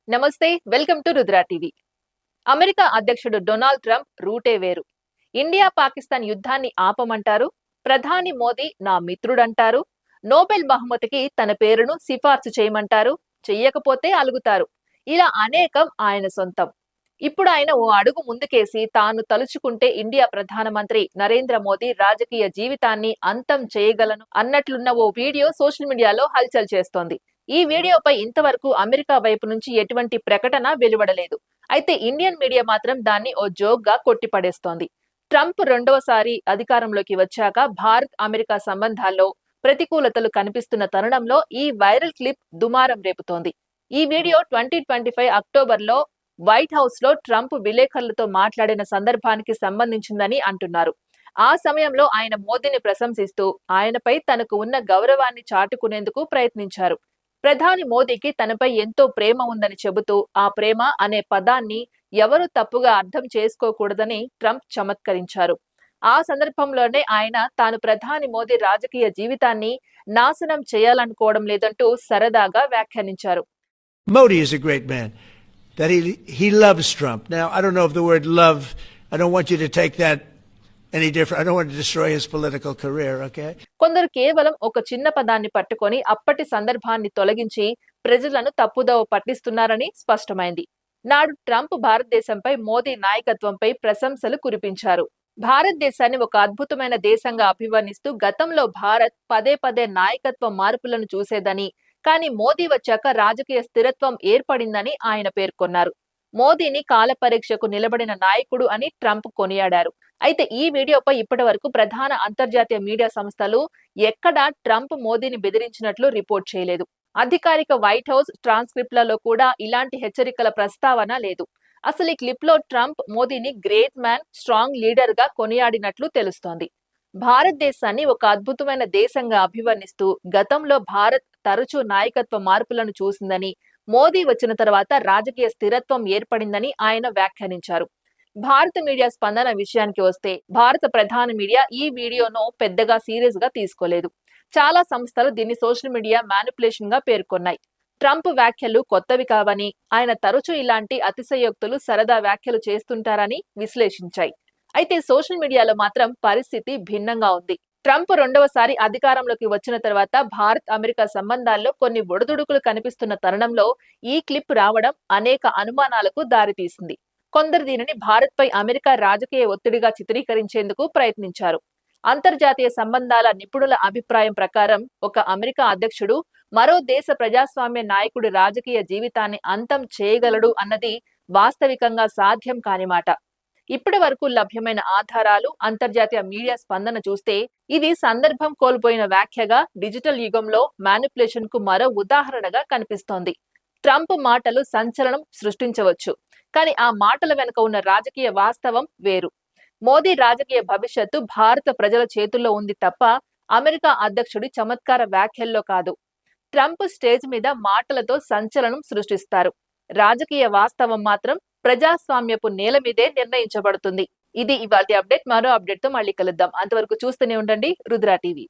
నమస్తే, welcome to Rudra TV. America అధ్యక్షుడు Donald Trump రూటే వేరు. ఇండియా పాకిస్తాన్ యుద్ధాన్ని ఆపమంటారు. ప్రధాని మోదీ నా మిత్రుడంటారు. నోబెల్ బహుమతికి తన పేరును సిఫార్సు చేయమంటారు. చెయ్యకపోతే అలుగుతారు. ఇలా అనేకం ఆయన సొంతం. ఇప్పుడు ఆయన ఓ అడుగు ముందుకేసి తాను తలుచుకుంటే ఇండియా ప్రధానమంత్రి నరేంద్ర మోదీ రాజకీయ జీవితాన్ని అంతం చేయగలను అన్నట్లున్న ఓ వీడియో సోషల్ మీడియాలో హల్చల్ చేస్తోంది. ఈ వీడియోపై ఇంతవరకు అమెరికా వైపు నుంచి ఎటువంటి ప్రకటన వెలువడలేదు. అయితే ఇండియన్ మీడియా మాత్రం దాన్ని ఓ జోక్ గా కొట్టిపడేస్తోంది. ట్రంప్ రెండవసారి అధికారంలోకి వచ్చాక భారత్ అమెరికా సంబంధాల్లో ప్రతికూలతలు కనిపిస్తున్న తరుణంలో ఈ వైరల్ క్లిప్ దుమారం రేపుతోంది. ఈ వీడియో 2025 అక్టోబర్లో వైట్ హౌస్ లో ట్రంప్ విలేకరులతో మాట్లాడిన సందర్భానికి సంబంధించిందని అంటున్నారు. ఆ సమయంలో ఆయన మోదీని ప్రశంసిస్తూ ఆయనపై తనకు ఉన్న గౌరవాన్ని చాటుకునేందుకు ప్రయత్నించారు. ప్రధాని మోదీకి తనపై ఎంతో ప్రేమ ఉందని చెబుతూ ఆ ప్రేమ అనే పదాన్ని ఎవరూ తప్పుగా అర్థం చేసుకోకూడదని ట్రంప్ చమత్కరించారు. ఆ సందర్భంలోనే ఆయన తాను ప్రధాని మోదీ రాజకీయ జీవితాన్ని నాశనం చేయాలనుకోవడం లేదంటూ సరదాగా వ్యాఖ్యానించారు. Modi is a great man. That he loves Trump. Now, I don't know if the word love, I don't want you to take that any different. I don't want to destroy his political career, okay? కొందరు కేవలం ఒక చిన్న పదాన్ని పట్టుకొని అప్పటి సందర్భాన్ని తొలగించి ప్రజలను తప్పుదోవ పట్టిస్తున్నారని స్పష్టమైంది. నాడు ట్రంప్ భారతదేశంపై మోదీ నాయకత్వంపై ప్రశంసలు కురిపించారు. భారతదేశాన్ని ఒక అద్భుతమైన దేశంగా అభివర్ణిస్తూ గతంలో భారత్ పదే పదే నాయకత్వ మార్పులను చూసేదని, కానీ మోదీ వచ్చాక రాజకీయ స్థిరత్వం ఏర్పడిందని ఆయన పేర్కొన్నారు. మోదీని కాలపరీక్షకు నిలబడిన నాయకుడు అని ట్రంప్ కొనియాడారు. అయితే ఈ వీడియోపై ఇప్పటి వరకు ప్రధాన అంతర్జాతీయ మీడియా సంస్థలు ఎక్కడా ట్రంప్ మోదీని బెదిరించినట్లు రిపోర్ట్ చేయలేదు. అధికారిక వైట్ హౌస్ ట్రాన్స్క్రిప్ట్లలో కూడా ఇలాంటి హెచ్చరికల ప్రస్తావన లేదు. అసలు ఈ క్లిప్ లో ట్రంప్ మోదీని గ్రేట్ మ్యాన్, స్ట్రాంగ్ లీడర్ గా కొనియాడినట్లు తెలుస్తోంది. భారతదేశాన్ని ఒక అద్భుతమైన దేశంగా అభివర్ణిస్తూ గతంలో భారత్ తరచూ నాయకత్వ మార్పులను చూసిందని, మోదీ వచ్చిన తర్వాత రాజకీయ స్థిరత్వం ఏర్పడిందని ఆయన వ్యాఖ్యానించారు. భారత మీడియా స్పందన విషయానికి వస్తే భారత ప్రధాన మీడియా ఈ వీడియోను పెద్దగా సీరియస్ గా తీసుకోలేదు. చాలా సంస్థలు దీన్ని సోషల్ మీడియా మ్యానిపులేషన్ గా పేర్కొన్నాయి. ట్రంప్ వ్యాఖ్యలు కొత్తవి కావని, ఆయన తరచూ ఇలాంటి అతిశయోక్తులు, సరదా వ్యాఖ్యలు చేస్తుంటారని విశ్లేషించాయి. అయితే సోషల్ మీడియాలో మాత్రం పరిస్థితి భిన్నంగా ఉంది. ట్రంప్ రెండవసారి అధికారంలోకి వచ్చిన తర్వాత భారత్ అమెరికా సంబంధాల్లో కొన్ని ఒడిదుడుకులు కనిపిస్తున్న తరుణంలో ఈ క్లిప్ రావడం అనేక అనుమానాలకు దారితీసింది. కొందరు దీనిని భారత్ పై అమెరికా రాజకీయ ఒత్తిడిగా చిత్రీకరించేందుకు ప్రయత్నించారు. అంతర్జాతీయ సంబంధాల నిపుణుల అభిప్రాయం ప్రకారం ఒక అమెరికా అధ్యక్షుడు మరో దేశ ప్రజాస్వామ్య నాయకుడి రాజకీయ జీవితాన్ని అంతం చేయగలడు అన్నది వాస్తవికంగా సాధ్యం కాని మాట. ఇప్పటి వరకు లభ్యమైన ఆధారాలు, అంతర్జాతీయ మీడియా స్పందన చూస్తే ఇది సందర్భం కోల్పోయిన వ్యాఖ్యగా, డిజిటల్ యుగంలో మ్యానిపులేషన్ కు మరో ఉదాహరణగా కనిపిస్తోంది. ట్రంప్ మాటలు సంచలనం సృష్టించవచ్చు, కానీ ఆ మాటల వెనుక ఉన్న రాజకీయ వాస్తవం వేరు. మోదీ రాజకీయ భవిష్యత్తు భారత ప్రజల చేతుల్లో ఉంది తప్ప అమెరికా అధ్యక్షుడి చమత్కార వ్యాఖ్యల్లో కాదు. ట్రంప్ స్టేజ్ మీద మాటలతో సంచలనం సృష్టిస్తారు. రాజకీయ వాస్తవం మాత్రం ప్రజాస్వామ్యపు నేల మీదే నిర్ణయించబడుతుంది. ఇది ఇవాల్టి అప్డేట్. మరో అప్డేట్ తో మళ్ళీ కలుద్దాం. అంతవరకు చూస్తూనే ఉండండి రుద్రా టీవీ.